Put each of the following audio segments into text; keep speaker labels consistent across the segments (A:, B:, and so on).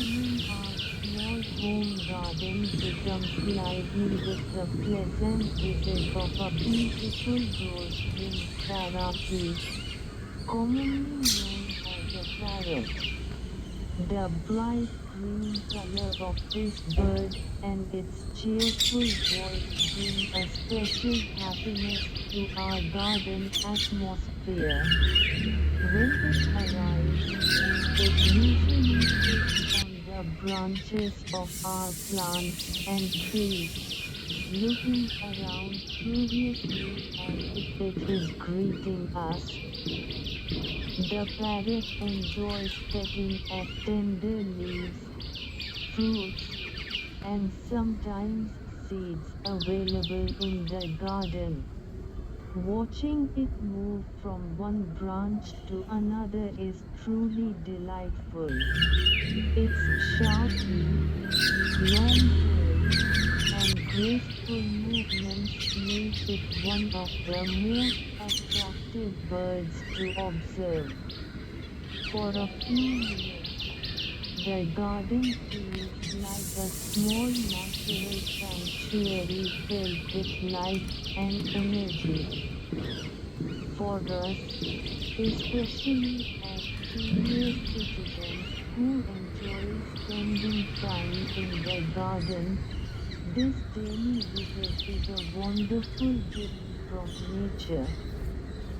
A: morning our small home garden becomes lively with the pleasant visit of a beautiful rose-winged parakeet, commonly known as a parrot. The bright green color of this bird and its cheerful voice bring a special happiness to our garden atmosphere. When it arrives, it usually sits on the branches of our plants and trees, looking around curiously as if it is greeting us. The parrot enjoys pecking at tender leaves, fruits, and sometimes seeds available in the garden. Watching it move from one branch to another is truly delightful. Its sharp beak, long tail, and graceful movements make it one of the most attractive birds to observe. For a few minutes, the garden feels like a small natural sanctuary filled with life and energy. For us, especially as senior citizens who enjoy spending time in the garden, this daily visit is a wonderful gift from nature.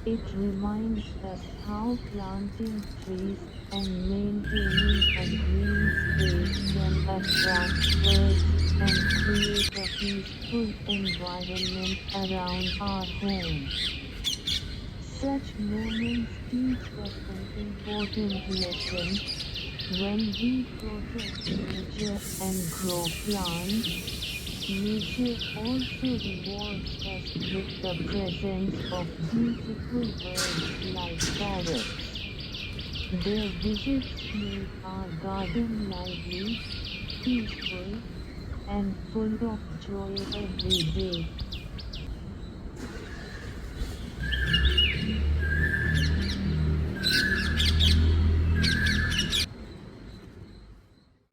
A: It reminds us how planting trees and maintaining a green space can attract birds and create a peaceful environment around our home. Such moments teach us an important lesson. When we protect nature and grow plants, nature also rewards us with the presence of beautiful birds like parrots. Their visits make our garden lively, peaceful, and full of joy every day.